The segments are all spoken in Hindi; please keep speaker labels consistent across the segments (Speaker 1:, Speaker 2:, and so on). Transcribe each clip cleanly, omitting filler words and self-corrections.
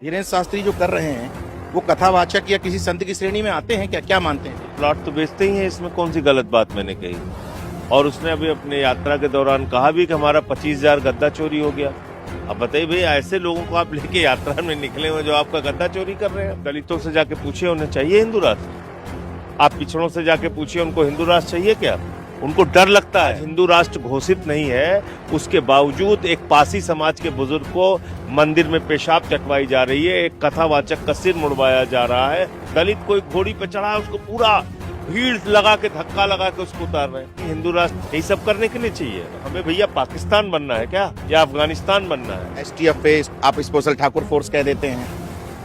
Speaker 1: धीरेन्द्र शास्त्री जो कर रहे हैं वो कथावाचक या किसी संत की श्रेणी में आते हैं क्या? क्या मानते हैं?
Speaker 2: प्लॉट तो बेचते ही हैं, इसमें कौन सी गलत बात मैंने कही। और उसने अभी अपने यात्रा के दौरान कहा भी कि हमारा 25,000 गद्दा चोरी हो गया। अब बताइए भाई, ऐसे लोगों को आप लेके यात्रा में निकले हुए जो आपका गद्दा चोरी कर रहे हैं। दलितों से जाके पूछिए उन्हें चाहिए हिंदू राष्ट्र। आप पिछड़ों से जाके पूछिए उनको हिंदू राष्ट्र चाहिए क्या? उनको डर लगता है। हिंदू राष्ट्र घोषित नहीं है, उसके बावजूद एक पासी समाज के बुजुर्ग को मंदिर में पेशाब चटवाई जा रही है, एक कथावाचक का सिर मुड़वाया जा रहा है। दलित कोई घोड़ी पे चढ़ा है, उसको पूरा भीड़ लगा के धक्का लगा के उसको उतार रहे हैं। हिंदू राष्ट्र यही सब करने के लिए चाहिए हमें? भैया पाकिस्तान बनना है क्या, या अफगानिस्तान बनना है?
Speaker 1: एसटीएफ पे आप स्पेशल ठाकुर फोर्स कह देते हैं,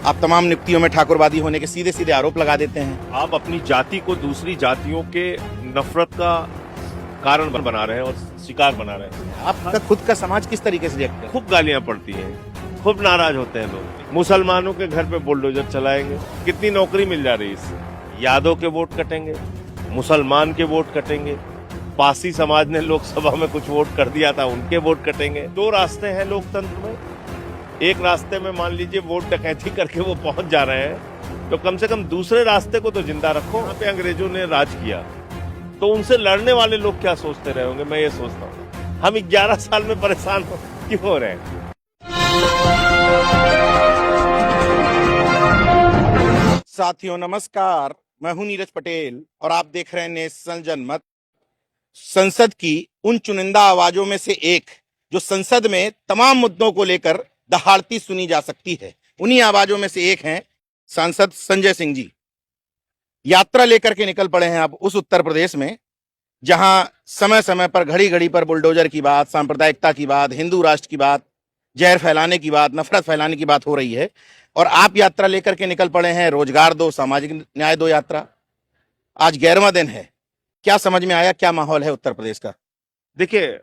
Speaker 1: आप तमाम नियुक्तियों में ठाकुरवादी होने के सीधे सीधे आरोप लगा देते हैं।
Speaker 2: आप अपनी जाति को दूसरी जातियों के नफरत का कारण बना रहे हैं और शिकार बना रहे हैं।
Speaker 1: आपका खुद का समाज किस तरीके से रिएक्ट करता है?
Speaker 2: खूब गालियां पड़ती हैं, खूब नाराज होते हैं लोग। मुसलमानों के घर पे बुलडोजर चलाएंगे, कितनी नौकरी मिल जा रही है इससे। यादव के वोट कटेंगे, मुसलमान के वोट कटेंगे, पासी समाज ने लोकसभा में कुछ वोट कर दिया था उनके वोट कटेंगे। दो रास्ते हैं लोकतंत्र में। एक रास्ते में मान लीजिए वोट डकैती करके वो पहुंच जा रहे हैं, तो कम से कम दूसरे रास्ते को तो जिंदा रखो। यहाँ पे अंग्रेजों ने राज किया, तो उनसे लड़ने वाले लोग क्या सोचते रहे होंगे, मैं ये सोचता हूँ। हम 11 साल में परेशान क्यों हो रहे हैं?
Speaker 1: साथियों नमस्कार, मैं हूं नीरज पटेल और आप देख रहे हैं नेशनल जनमत। संसद की उन चुनिंदा आवाजों में से एक जो संसद में तमाम मुद्दों को लेकर दहाड़ती सुनी जा सकती है, उन्हीं आवाजों में से एक हैं सांसद संजय सिंह जी। यात्रा लेकर के निकल पड़े हैं अब उस उत्तर प्रदेश में जहां समय समय पर घड़ी घड़ी पर बुलडोजर की बात, सांप्रदायिकता की बात, हिंदू राष्ट्र की बात, जहर फैलाने की बात, नफरत फैलाने की बात हो रही है। और आप यात्रा लेकर के निकल पड़े हैं रोजगार दो, सामाजिक न्याय दो यात्रा। आज 11वां दिन है। क्या समझ में आया, क्या माहौल है उत्तर प्रदेश का?
Speaker 2: देखिए,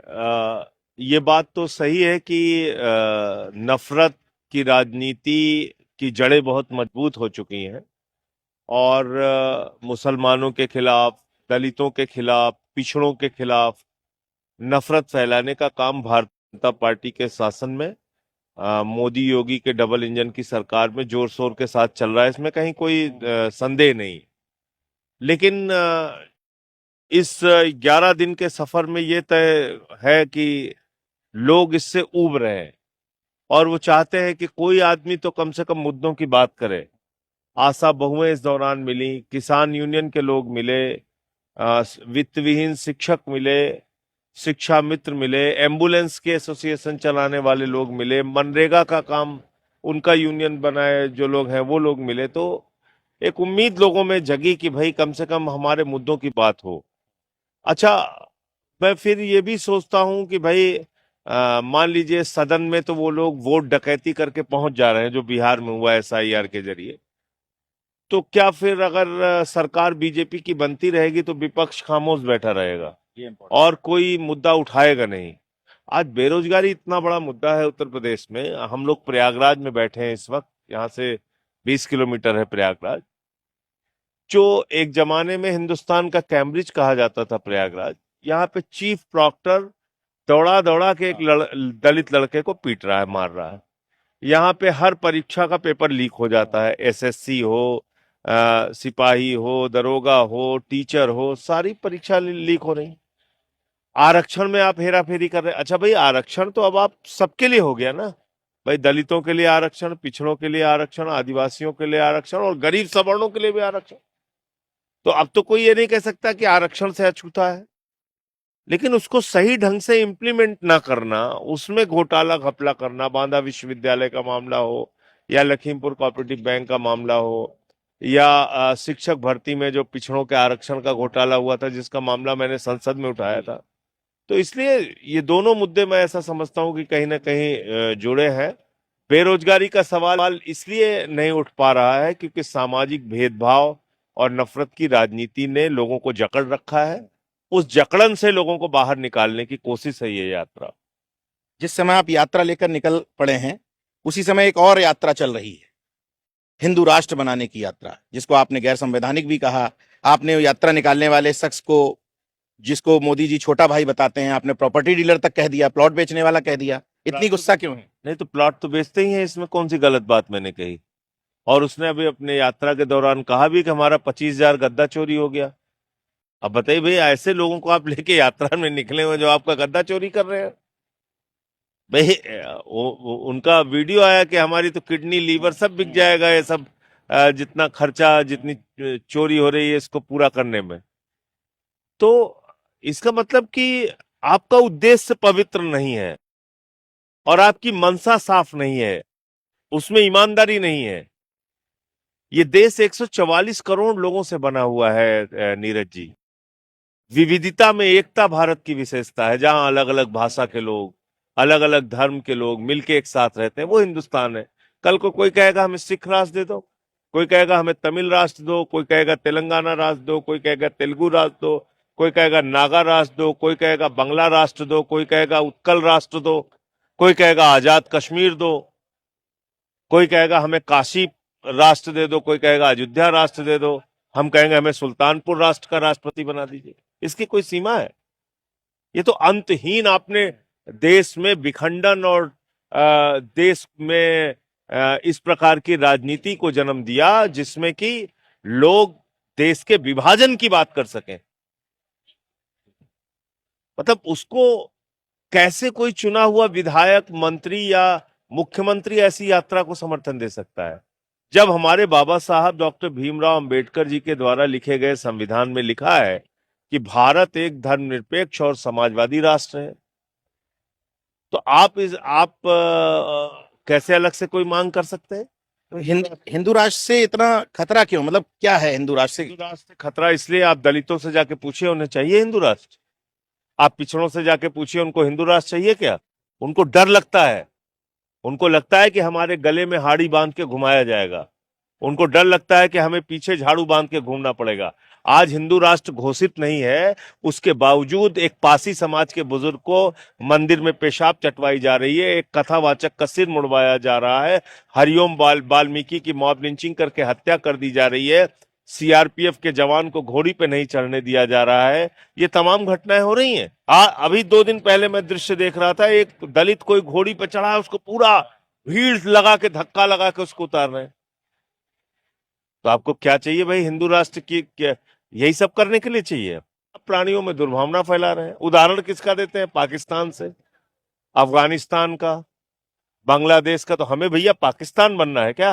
Speaker 2: ये बात तो सही है कि नफरत की राजनीति की जड़ें बहुत मजबूत हो चुकी हैं और मुसलमानों के खिलाफ, दलितों के खिलाफ, पिछड़ों के खिलाफ नफरत फैलाने का काम भारतीय जनता पार्टी के शासन में, मोदी योगी के डबल इंजन की सरकार में जोर शोर के साथ चल रहा है। इसमें कहीं कोई संदेह नहीं। लेकिन इस 11 दिन के सफर में ये तय है कि लोग इससे ऊब रहे हैं और वो चाहते हैं कि कोई आदमी तो कम से कम मुद्दों की बात करे। आशा बहुएं इस दौरान मिली, किसान यूनियन के लोग मिले, वित्त विहीन शिक्षक मिले, शिक्षा मित्र मिले, एम्बुलेंस के एसोसिएशन चलाने वाले लोग मिले, मनरेगा का काम उनका यूनियन बनाए जो लोग हैं वो लोग मिले। तो एक उम्मीद लोगों में जगी कि भाई कम से कम हमारे मुद्दों की बात हो। अच्छा, मैं फिर ये भी सोचता हूं कि भाई मान लीजिए सदन में तो वो लोग वोट डकैती करके पहुंच जा रहे हैं जो बिहार में हुआ SIR के जरिए, तो क्या फिर अगर सरकार बीजेपी की बनती रहेगी तो विपक्ष खामोश बैठा रहेगा और कोई मुद्दा उठाएगा नहीं? आज बेरोजगारी इतना बड़ा मुद्दा है उत्तर प्रदेश में। हम लोग प्रयागराज में बैठे हैं इस वक्त, यहाँ से 20 किलोमीटर है प्रयागराज, जो एक जमाने में हिंदुस्तान का कैम्ब्रिज कहा जाता था प्रयागराज। यहाँ पे चीफ प्रॉक्टर दौड़ा दौड़ा के एक दलित लड़के को पीट रहा है, मार रहा है। यहाँ पे हर परीक्षा का पेपर लीक हो जाता है, SSC हो, सिपाही हो, दरोगा हो, टीचर हो, सारी परीक्षा लीक हो रही। आरक्षण में आप हेरा फेरी कर रहे हैं। अच्छा भाई, आरक्षण तो अब आप सबके लिए हो गया ना भाई, दलितों के लिए आरक्षण, पिछड़ों के लिए आरक्षण, आदिवासियों के लिए आरक्षण और गरीब सवर्णों के लिए भी आरक्षण। तो अब तो कोई ये नहीं कह सकता कि आरक्षण से अछूता है। लेकिन उसको सही ढंग से इम्प्लीमेंट ना करना, उसमें घोटाला घपला करना, बांदा विश्वविद्यालय का मामला हो या लखीमपुर कोऑपरेटिव बैंक का मामला हो या शिक्षक भर्ती में जो पिछड़ों के आरक्षण का घोटाला हुआ था जिसका मामला मैंने संसद में उठाया था। तो इसलिए ये दोनों मुद्दे मैं ऐसा समझता हूं कि कहीं ना कहीं जुड़े हैं। बेरोजगारी का सवाल इसलिए नहीं उठ पा रहा है क्योंकि सामाजिक भेदभाव और नफरत की राजनीति ने लोगों को जकड़ रखा है। उस जकड़न से लोगों को बाहर निकालने की कोशिश है ये यात्रा।
Speaker 1: जिस समय आप यात्रा लेकर निकल पड़े हैं उसी समय एक और यात्रा चल रही है, हिंदू राष्ट्र बनाने की यात्रा, जिसको आपने गैर संवैधानिक भी कहा। आपने यात्रा निकालने वाले शख्स को, जिसको मोदी जी छोटा भाई बताते हैं, आपने प्रॉपर्टी डीलर तक कह दिया, प्लॉट बेचने वाला कह दिया। इतनी गुस्सा क्यों है?
Speaker 2: नहीं तो प्लॉट तो बेचते ही हैं, इसमें कौन सी गलत बात मैंने कही। और उसने अभी अपने यात्रा के दौरान कहा भी कि हमारा 25,000 गद्दा चोरी हो गया। अब बताइए भाई, ऐसे लोगों को आप लेके यात्रा में निकले हुए जो आपका गद्दा चोरी कर रहे हैं। भाई उनका वीडियो आया कि हमारी तो किडनी लीवर सब बिक जाएगा, ये सब जितना खर्चा, जितनी चोरी हो रही है इसको पूरा करने में। तो इसका मतलब कि आपका उद्देश्य पवित्र नहीं है और आपकी मनसा साफ नहीं है, उसमें ईमानदारी नहीं है। ये देश 144 करोड़ लोगों से बना हुआ है नीरज जी। विविधता में एकता भारत की विशेषता है, जहां अलग अलग भाषा के लोग, अलग अलग धर्म के लोग मिलके एक साथ रहते हैं, वो हिंदुस्तान है। कल को कोई कहेगा हमें सिख राष्ट्र दे दो, कोई कहेगा हमें तमिल राष्ट्र दो, कोई कहेगा तेलंगाना राष्ट्र दो, कोई कहेगा तेलुगु राष्ट्र दो, कोई कहेगा नागा राष्ट्र दो, कोई कहेगा बंगला राष्ट्र दो, कोई कहेगा उत्कल राष्ट्र दो, कोई कहेगा आजाद कश्मीर दो, कोई कहेगा हमें काशी राष्ट्र दे दो, कोई कहेगा अयोध्या राष्ट्र दे दो, हम कहेंगे हमें सुल्तानपुर राष्ट्र का राष्ट्रपति बना दीजिए। इसकी कोई सीमा है? ये तो अंतहीन आपने देश में विखंडन और देश में इस प्रकार की राजनीति को जन्म दिया जिसमें कि लोग देश के विभाजन की बात कर सकें। मतलब उसको कैसे कोई चुना हुआ विधायक, मंत्री या मुख्यमंत्री ऐसी यात्रा को समर्थन दे सकता है, जब हमारे बाबा साहब डॉक्टर भीमराव अंबेडकर जी के द्वारा लिखे गए संविधान में लिखा है कि भारत एक धर्मनिरपेक्ष और समाजवादी राष्ट्र है। तो आप कैसे अलग से कोई मांग कर सकते हैं?
Speaker 1: तो हिंदू राष्ट्र से इतना खतरा क्यों? मतलब क्या है हिंदू राष्ट्र से?
Speaker 2: हिंदू राष्ट्र से खतरा इसलिए, आप दलितों से जाके पूछिए उन्हें चाहिए हिंदू राष्ट्र। आप पिछड़ों से जाके पूछिए उनको हिंदू राष्ट्र चाहिए क्या? उनको डर लगता है, उनको लगता है कि हमारे गले में हाड़ी बांध के घुमाया जाएगा, उनको डर लगता है कि हमें पीछे झाड़ू बांध के घूमना पड़ेगा। आज हिंदू राष्ट्र घोषित नहीं है, उसके बावजूद एक पासी समाज के बुजुर्ग को मंदिर में पेशाब चटवाई जा रही है, एक कथावाचक का सिर मुड़वाया जा रहा है, हरिओम वाल्मीकि की मॉब लिंचिंग करके हत्या कर दी जा रही है, सीआरपीएफ के जवान को घोड़ी पे नहीं चढ़ने दिया जा रहा है। ये तमाम घटनाएं हो रही हैं। अभी 2 दिन पहले मैं दृश्य देख रहा था, एक दलित कोई घोड़ी पे चढ़ा है, उसको पूरा भीड़ लगा के, धक्का लगा के उसको उतार रहे हैं। तो आपको क्या चाहिए भाई? हिंदू राष्ट्र की क्या यही सब करने के लिए चाहिए? प्राणियों में दुर्भावना फैला रहे हैं। उदाहरण किसका देते हैं? पाकिस्तान से, अफगानिस्तान का, बांग्लादेश का। तो हमें भैया पाकिस्तान बनना है क्या,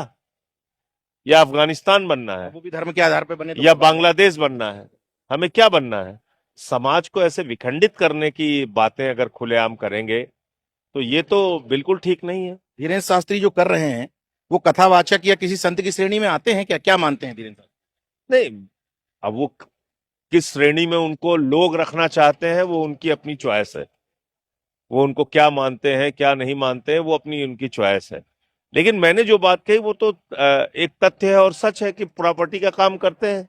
Speaker 2: या अफगानिस्तान बनना है,
Speaker 1: वो भी धर्म के आधार पर बने तो
Speaker 2: या बांग्लादेश बनना है? हमें क्या बनना है? समाज को ऐसे विखंडित करने की बातें अगर खुलेआम करेंगे तो ये तो बिल्कुल ठीक नहीं है।
Speaker 1: धीरेन्द्र शास्त्री जो कर रहे हैं वो कथावाचक या किसी संत की श्रेणी में आते हैं क्या? क्या मानते हैं धीरेन्द्र शास्त्री?
Speaker 2: नहीं, अब वो किस श्रेणी में उनको लोग रखना चाहते हैं वो उनकी अपनी चॉइस है। वो उनको क्या मानते हैं क्या नहीं मानते हैं वो अपनी उनकी चॉइस है। लेकिन मैंने जो बात कही वो तो एक तथ्य है और सच है कि प्रॉपर्टी का काम करते हैं।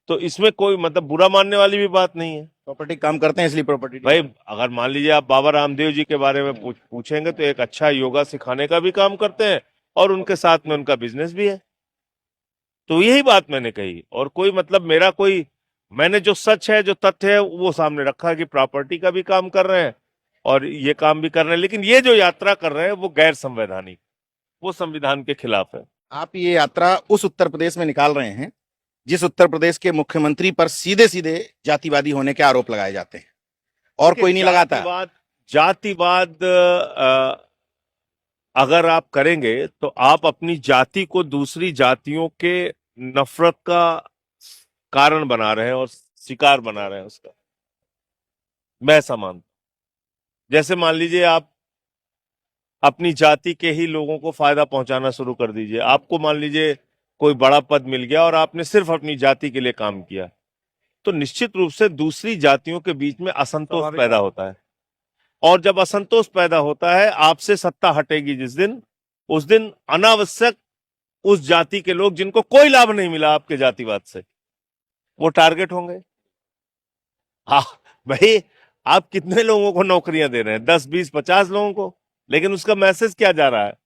Speaker 2: तो इसमें कोई मतलब बुरा मानने वाली भी बात नहीं है।
Speaker 1: प्रॉपर्टी काम करते हैं इसलिए प्रॉपर्टी
Speaker 2: भाई अगर मान लीजिए आप बाबा रामदेव जी के बारे में पूछेंगे तो एक अच्छा योगा सिखाने का भी काम करते हैं और उनके साथ में उनका बिजनेस भी है। तो यही बात मैंने कही, और कोई मतलब मेरा कोई, मैंने जो सच है जो तथ्य है वो सामने रखा है कि प्रॉपर्टी का भी काम कर रहे हैं और ये काम भी कर रहे हैं। लेकिन ये जो यात्रा कर रहे हैं वो गैर संवैधानिक, वो संविधान के खिलाफ है।
Speaker 1: आप ये यात्रा उस उत्तर प्रदेश में निकाल रहे हैं जिस उत्तर प्रदेश के मुख्यमंत्री पर सीधे सीधे जातिवादी होने के आरोप लगाए जाते हैं और कोई नहीं लगाता।
Speaker 2: जातिवाद अगर आप करेंगे तो आप अपनी जाति को दूसरी जातियों के नफरत का कारण बना रहे हैं और शिकार बना रहे हैं उसका। मैं ऐसा मानता हूं। जैसे मान लीजिए आप अपनी जाति के ही लोगों को फायदा पहुंचाना शुरू कर दीजिए। आपको मान लीजिए कोई बड़ा पद मिल गया और आपने सिर्फ अपनी जाति के लिए काम किया, तो निश्चित रूप से दूसरी जातियों के बीच में असंतोष पैदा होता है। और जब असंतोष पैदा होता है, आपसे सत्ता हटेगी जिस दिन, उस दिन अनावश्यक उस जाति के लोग जिनको कोई लाभ नहीं मिला आपके जातिवाद से, वो टारगेट होंगे। हाँ भाई, आप कितने लोगों को नौकरियां दे रहे हैं? 10, 20, 50 लोगों को। लेकिन उसका मैसेज क्या जा रहा है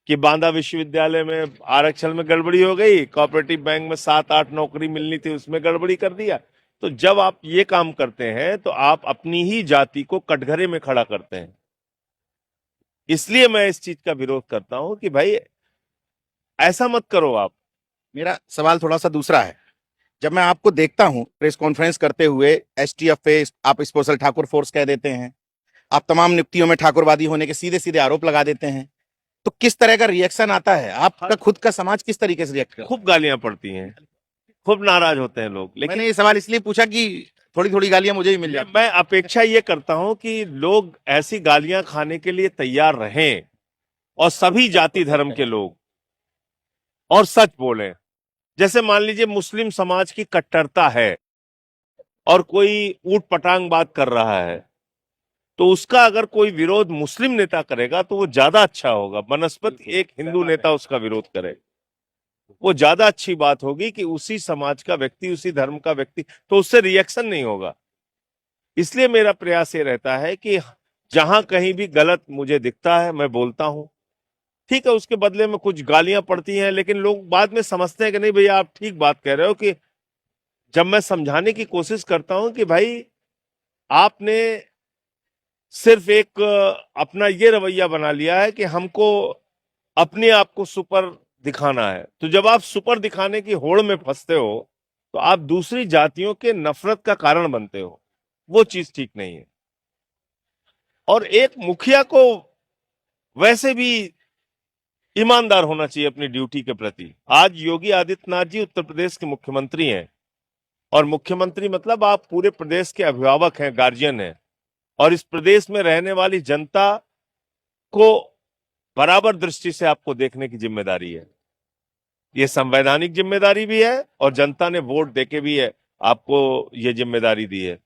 Speaker 2: कि बांदा विश्वविद्यालय में आरक्षण में गड़बड़ी हो गई, कोऑपरेटिव बैंक में 7-8 नौकरी मिलनी थी उसमें गड़बड़ी कर दिया। तो जब आप ये काम करते हैं तो आप अपनी ही जाति को कटघरे में खड़ा करते हैं। इसलिए मैं इस चीज का विरोध करता हूं कि भाई ऐसा मत करो आप।
Speaker 1: मेरा सवाल थोड़ा सा दूसरा है। जब मैं आपको देखता हूं प्रेस कॉन्फ्रेंस करते हुए, एसटीएफ पे आप स्पेशल ठाकुर फोर्स कह देते हैं, आप तमाम नियुक्तियों में ठाकुरवादी होने के सीधे सीधे आरोप लगा देते हैं, तो किस तरह का रिएक्शन आता है? आपका खुद का समाज किस तरीके से रिएक्ट करता है?
Speaker 2: खूब गालियां पड़ती हैं, खूब नाराज होते हैं लोग, लेकिन
Speaker 1: मैंने ये सवाल इसलिए पूछा कि थोड़ी थोड़ी गालियां मुझे भी मिल जाती
Speaker 2: मैं अपेक्षा ये करता हूं कि लोग ऐसी गालियां खाने के लिए तैयार रहें, और सभी जाति धर्म के लोग, और सच बोलें। जैसे मान लीजिए मुस्लिम समाज की कट्टरता है और कोई ऊट पटांग बात कर रहा है, तो उसका अगर कोई विरोध मुस्लिम नेता करेगा तो वो ज्यादा अच्छा होगा, बनस्पत एक हिंदू नेता उसका विरोध करे। वो ज्यादा अच्छी बात होगी कि उसी समाज का व्यक्ति, उसी धर्म का व्यक्ति, तो उससे रिएक्शन नहीं होगा। इसलिए मेरा प्रयास ये रहता है कि जहां कहीं भी गलत मुझे दिखता है मैं बोलता हूं। ठीक है, उसके बदले में कुछ गालियां पड़ती हैं, लेकिन लोग बाद में समझते हैं कि नहीं भैया आप ठीक बात कह रहे हो। कि जब मैं समझाने की कोशिश करता हूं कि भाई आपने सिर्फ एक अपना ये रवैया बना लिया है कि हमको अपने आप को सुपर दिखाना है, तो जब आप सुपर दिखाने की होड़ में फंसते हो तो आप दूसरी जातियों के नफरत का कारण बनते हो। वो चीज ठीक नहीं है। और एक मुखिया को वैसे भी ईमानदार होना चाहिए अपनी ड्यूटी के प्रति। आज योगी आदित्यनाथ जी उत्तर प्रदेश के मुख्यमंत्री हैं, और मुख्यमंत्री मतलब आप पूरे प्रदेश के अभिभावक हैं, गार्जियन हैं, और इस प्रदेश में रहने वाली जनता को बराबर दृष्टि से आपको देखने की जिम्मेदारी है। ये संवैधानिक जिम्मेदारी भी है, और जनता ने वोट देके भी है आपको ये जिम्मेदारी दी है।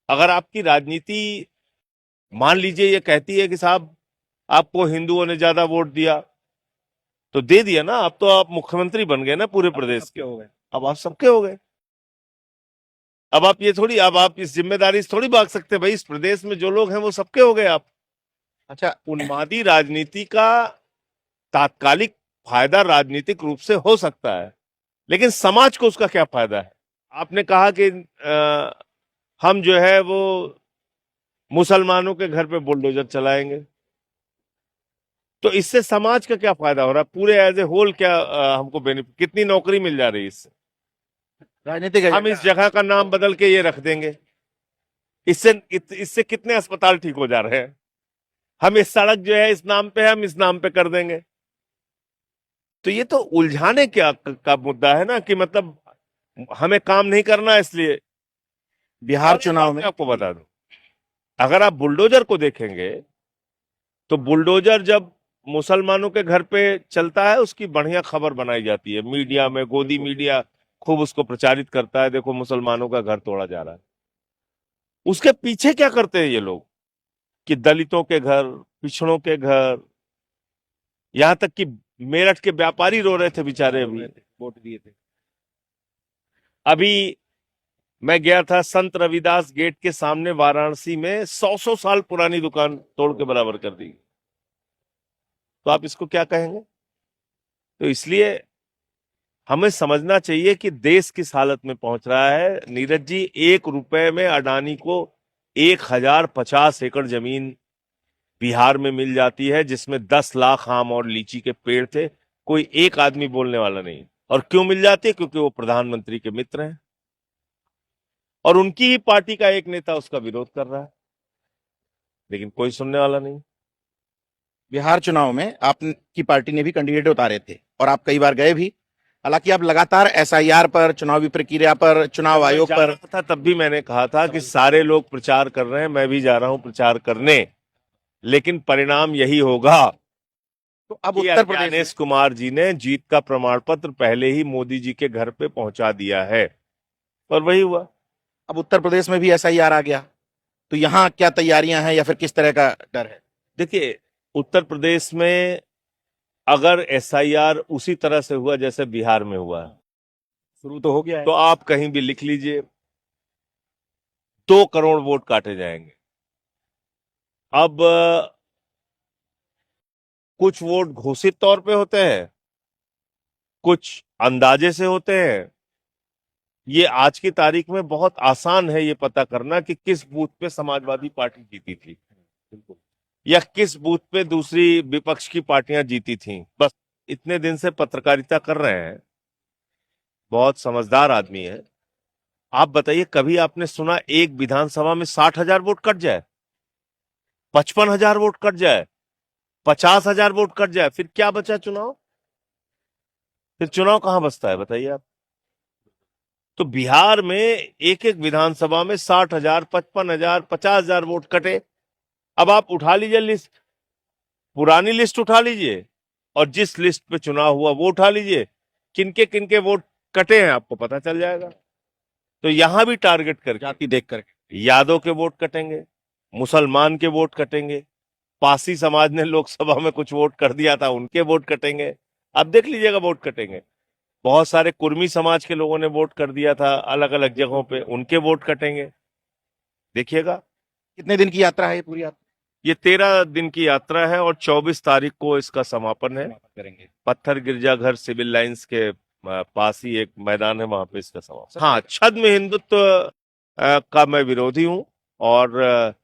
Speaker 2: अगर आपकी राजनीति मान लीजिए ये कहती है कि साहब आपको हिंदुओं ने ज्यादा वोट दिया, तो दे दिया ना, अब तो आप मुख्यमंत्री बन गए ना पूरे प्रदेश के, हो गए, अब आप सबके हो गए। अब आप ये थोड़ी, अब आप इस जिम्मेदारी से थोड़ी भाग सकते हैं, भाई इस प्रदेश में जो लोग हैं वो सबके हो गए आप।
Speaker 1: अच्छा,
Speaker 2: उन्मादी राजनीति का तात्कालिक फायदा राजनीतिक रूप से हो सकता है, लेकिन समाज को उसका क्या फायदा है? आपने कहा कि हम जो है वो मुसलमानों के घर पे बुलडोजर चलाएंगे, तो इससे समाज का क्या फायदा हो रहा है? पूरे एज ए होल क्या हमको बेनिफिट, कितनी नौकरी मिल जा रही है इससे?
Speaker 1: राजनीतिक
Speaker 2: हम इस जगह का नाम बदल के ये रख देंगे, इससे कितने अस्पताल ठीक हो जा रहे हैं? हम इस सड़क जो है इस नाम पे है, हम इस नाम पे कर देंगे। तो ये तो उलझाने का मुद्दा है ना, कि मतलब हमें काम नहीं करना इसलिए।
Speaker 1: बिहार चुनाव में
Speaker 2: आपको बता दूं, अगर आप बुलडोजर को देखेंगे तो बुलडोजर जब मुसलमानों के घर पे चलता है उसकी बढ़िया खबर बनाई जाती है मीडिया में, गोदी मीडिया खूब उसको प्रचारित करता है, देखो मुसलमानों का घर तोड़ा जा रहा है। उसके पीछे क्या करते हैं ये लोग, कि दलितों के घर, पिछड़ों के घर, यहां तक कि मेरठ के व्यापारी रो रहे थे बेचारे, अभी वोट दिए थे। अभी मैं गया था संत रविदास गेट के सामने वाराणसी में, 100 साल पुरानी दुकान तोड़ के बराबर कर दी। तो आप इसको क्या कहेंगे? तो इसलिए हमें समझना चाहिए कि देश किस हालत में पहुंच रहा है। नीरज जी, 1 रुपए में अडानी को 1050 एकड़ जमीन बिहार में मिल जाती है, जिसमें 10 लाख आम और लीची के पेड़ थे। कोई एक आदमी बोलने वाला नहीं। और क्यों मिल जाती है? क्योंकि वो प्रधानमंत्री के मित्र हैं, और उनकी ही पार्टी का एक नेता उसका विरोध कर रहा है, लेकिन कोई सुनने वाला नहीं।
Speaker 1: बिहार चुनाव में आपकी पार्टी ने भी कैंडिडेट उतारे थे और आप कई बार गए भी। हालांकि आप लगातार एसआईआर पर, चुनावी प्रक्रिया पर, चुनाव आयोग
Speaker 2: जा
Speaker 1: पर
Speaker 2: रहा था तब भी मैंने कहा था कि सारे लोग प्रचार कर रहे हैं, मैं भी जा रहा हूं प्रचार करने, लेकिन परिणाम यही होगा
Speaker 1: तो अब
Speaker 2: कि
Speaker 1: उत्तर प्रदेश
Speaker 2: ज्ञानेश कुमार जी ने जीत का प्रमाण पत्र पहले ही मोदी जी के घर पे पहुंचा दिया है, और वही हुआ।
Speaker 1: अब उत्तर प्रदेश में भी एसआईआर आ गया, तो यहाँ क्या तैयारियां हैं या फिर किस तरह का डर है?
Speaker 2: देखिए, उत्तर प्रदेश में अगर एसआईआर उसी तरह से हुआ जैसे बिहार में हुआ,
Speaker 1: शुरू तो हो गया
Speaker 2: तो
Speaker 1: है।
Speaker 2: आप कहीं भी लिख लीजिए 2 करोड़ वोट काटे जाएंगे। अब कुछ वोट घोषित तौर पे होते हैं, कुछ अंदाजे से होते हैं। ये आज की तारीख में बहुत आसान है ये पता करना कि किस बूथ पे समाजवादी पार्टी जीती थी। बिल्कुल। या किस बूथ पे दूसरी विपक्ष की पार्टियां जीती थीं। बस इतने दिन से पत्रकारिता कर रहे हैं, बहुत समझदार आदमी है। आप बताइए, कभी आपने सुना एक विधानसभा में 60,000 वोट कट जाए, 55,000 वोट कट जाए, 50,000 वोट कट जाए? फिर क्या बचा चुनाव? फिर चुनाव कहां बचता है बताइए आप। तो बिहार में एक एक विधानसभा में 60,000, 55,000, 50,000 वोट कटे। अब आप उठा लीजिए लिस्ट, पुरानी लिस्ट उठा लीजिए और जिस लिस्ट पे चुनाव हुआ वो उठा लीजिए, किनके वोट कटे हैं आपको पता चल जाएगा। तो यहां भी टारगेट करके
Speaker 1: जाति देख करके
Speaker 2: यादव के वोट कटेंगे, मुसलमान के वोट कटेंगे, पासी समाज ने लोकसभा में कुछ वोट कर दिया था उनके वोट कटेंगे। अब देख लीजिएगा वोट कटेंगे। बहुत सारे कुर्मी समाज के लोगों ने वोट कर दिया था अलग अलग जगहों पे, उनके वोट कटेंगे, देखिएगा।
Speaker 1: कितने दिन की यात्रा है ये पूरी यात्रा?
Speaker 2: ये 13 दिन की यात्रा है और 24 तारीख को इसका समापन है।
Speaker 1: करेंगे।
Speaker 2: पत्थर गिरजाघर सिविल लाइंस के पास ही एक मैदान है, वहां पे इसका समापन। हाँ, छद्म हिंदुत्व का मैं विरोधी हूं और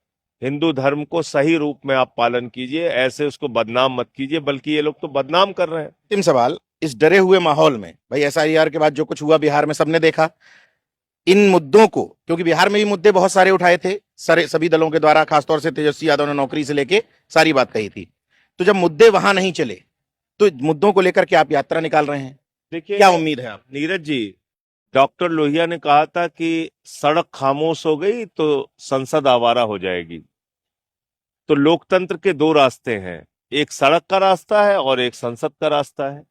Speaker 2: हिंदू धर्म को सही रूप में आप पालन कीजिए, ऐसे उसको बदनाम मत कीजिए, बल्कि ये लोग तो बदनाम कर रहे हैं।
Speaker 1: अंतिम सवाल, इस डरे हुए माहौल में भाई एसआईआर के बाद जो कुछ हुआ बिहार में सबने देखा, इन मुद्दों को, क्योंकि बिहार में भी मुद्दे बहुत सारे उठाए थे सारे सभी दलों के द्वारा, खासतौर से तेजस्वी यादव ने नौकरी से लेके सारी बात कही थी, तो जब मुद्दे वहां नहीं चले तो मुद्दों को लेकर के आप यात्रा निकाल रहे हैं,
Speaker 2: देखिए,
Speaker 1: क्या उम्मीद है आप?
Speaker 2: नीरज जी, डॉक्टर लोहिया ने कहा था कि सड़क खामोश हो गई तो संसद आवारा हो जाएगी। तो लोकतंत्र के दो रास्ते हैं, एक सड़क का रास्ता है और एक संसद का रास्ता है।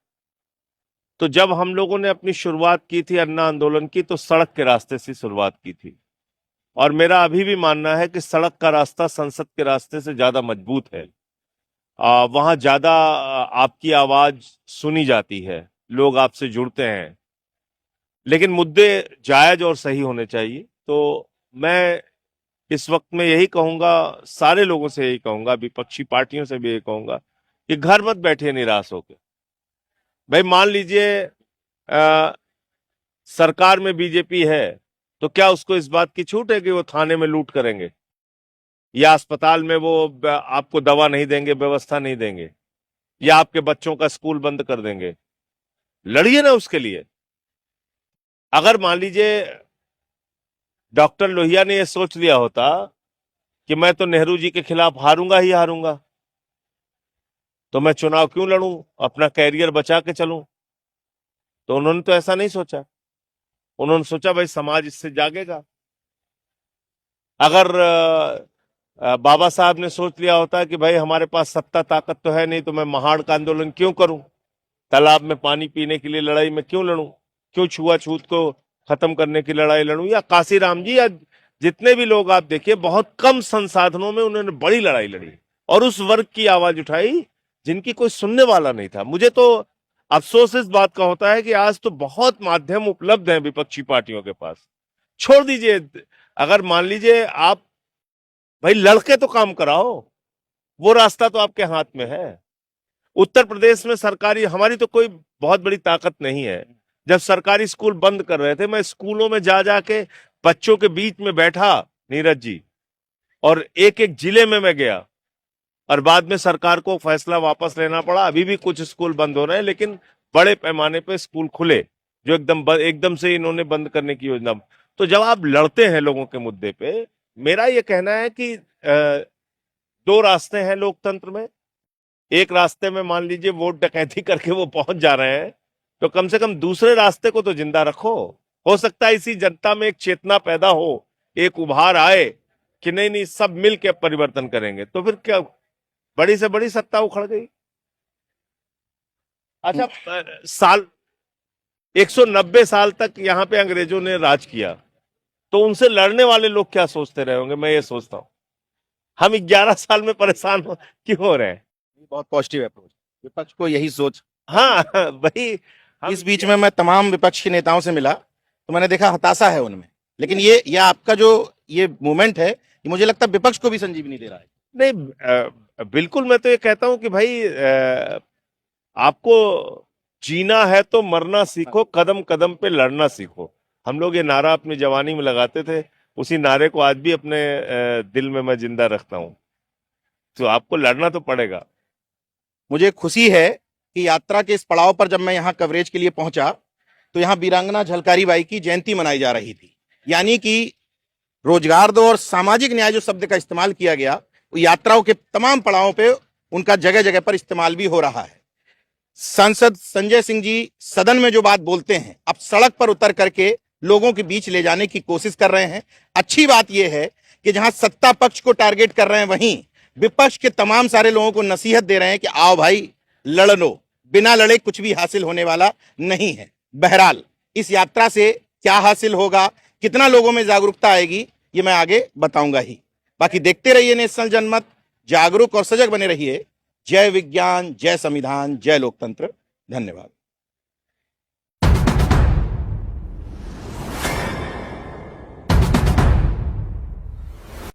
Speaker 2: तो जब हम लोगों ने अपनी शुरुआत की थी अन्ना आंदोलन की, तो सड़क के रास्ते से शुरुआत की थी और मेरा अभी भी मानना है कि सड़क का रास्ता संसद के रास्ते से ज्यादा मजबूत है। वहां ज्यादा आपकी आवाज सुनी जाती है, लोग आपसे जुड़ते हैं, लेकिन मुद्दे जायज और सही होने चाहिए। तो मैं इस वक्त में यही कहूंगा, सारे लोगों से यही कहूंगा, विपक्षी पार्टियों से भी यही कहूंगा कि घर मत बैठिए निराश होकर। भाई मान लीजिए सरकार में बीजेपी है, तो क्या उसको इस बात की छूट है कि वो थाने में लूट करेंगे या अस्पताल में वो आपको दवा नहीं देंगे, व्यवस्था नहीं देंगे, या आपके बच्चों का स्कूल बंद कर देंगे? लड़िए ना उसके लिए। अगर मान लीजिए डॉक्टर लोहिया ने यह सोच लिया होता कि मैं तो नेहरू जी के खिलाफ हारूंगा ही हारूंगा, तो मैं चुनाव क्यों लड़ूं, अपना कैरियर बचा के चलूं, तो उन्होंने तो ऐसा नहीं सोचा। उन्होंने सोचा भाई समाज इससे जागेगा। अगर बाबा साहब ने सोच लिया होता कि भाई हमारे पास सत्ता ताकत तो है नहीं, तो मैं महाड़ का आंदोलन क्यों करूं, तालाब में पानी पीने के लिए लड़ाई में क्यों लड़ूं, क्यों छुआछूत को खत्म करने की लड़ाई लड़ूं, या काशीराम जी या जितने भी लोग आप देखिए, बहुत कम संसाधनों में उन्होंने बड़ी लड़ाई लड़ी और उस वर्ग की आवाज उठाई जिनकी कोई सुनने वाला नहीं था। मुझे तो अफसोस इस बात का होता है कि आज तो बहुत माध्यम उपलब्ध हैं विपक्षी पार्टियों के पास। छोड़ दीजिए, अगर मान लीजिए आप भाई लड़के तो काम कराओ, वो रास्ता तो आपके हाथ में है। उत्तर प्रदेश में सरकारी, हमारी तो कोई बहुत बड़ी ताकत नहीं है। जब सरकारी स्कूल बंद कर रहे थे, मैं स्कूलों में जा जाके बच्चों के बीच में बैठा नीरज जी, और एक एक जिले में मैं गया, और बाद में सरकार को फैसला वापस लेना पड़ा। अभी भी कुछ स्कूल बंद हो रहे हैं, लेकिन बड़े पैमाने पे स्कूल खुले जो एकदम से इन्होंने बंद करने की योजना। तो जब आप लड़ते हैं लोगों के मुद्दे पे, मेरा ये कहना है कि दो रास्ते हैं लोकतंत्र में। एक रास्ते में मान लीजिए वोट डकैती करके वो पहुंच जा रहे हैं, तो कम से कम दूसरे रास्ते को तो जिंदा रखो। हो सकता है इसी जनता में एक चेतना पैदा हो, एक उभार आए कि नहीं नहीं सब मिल के परिवर्तन करेंगे, तो फिर क्या, बड़ी से बड़ी सत्ता उखड़ गई। अच्छा, साल 190 साल तक यहाँ पे अंग्रेजों ने राज किया, तो उनसे लड़ने वाले लोग क्या सोचते रहे होंगे, मैं ये सोचता हूँ। हम 11 साल में परेशान क्यों हो रहे हैं?
Speaker 1: बहुत पॉजिटिव अप्रोच, विपक्ष को यही सोच।
Speaker 2: हाँ भाई,
Speaker 1: इस बीच में मैं तमाम विपक्ष के नेताओं से मिला तो मैंने देखा हताशा है उनमें, लेकिन ये आपका जो ये मूवमेंट है, ये मुझे लगता है विपक्ष को भी संजीवनी दे रहा है।
Speaker 2: नहीं, बिल्कुल, मैं तो ये कहता हूं कि भाई आपको जीना है तो मरना सीखो, कदम कदम पे लड़ना सीखो। हम लोग ये नारा अपनी जवानी में लगाते थे, उसी नारे को आज भी अपने दिल में मैं जिंदा रखता हूं। तो आपको लड़ना तो पड़ेगा।
Speaker 1: मुझे खुशी है कि यात्रा के इस पड़ाव पर जब मैं यहाँ कवरेज के लिए पहुंचा तो यहाँ वीरांगना झलकारी बाई की जयंती मनाई जा रही थी। यानी कि रोजगार दो और सामाजिक न्याय जो शब्द का इस्तेमाल किया गया वो यात्राओं के तमाम पड़ावों पे उनका जगह जगह पर इस्तेमाल भी हो रहा है। सांसद संजय सिंह जी सदन में जो बात बोलते हैं अब सड़क पर उतर करके लोगों के बीच ले जाने की कोशिश कर रहे हैं। अच्छी बात यह है कि जहां सत्ता पक्ष को टारगेट कर रहे हैं वहीं विपक्ष के तमाम सारे लोगों को नसीहत दे रहे हैं कि आओ भाई लड़ लो, बिना लड़े कुछ भी हासिल होने वाला नहीं है। बहरहाल इस यात्रा से क्या हासिल होगा, कितना लोगों में जागरूकता आएगी, ये मैं आगे बताऊंगा ही। बाकी देखते रहिए नेशनल जनमत, जागरूक और सजग बने रहिए। जय विज्ञान, जय संविधान, जय लोकतंत्र। धन्यवाद।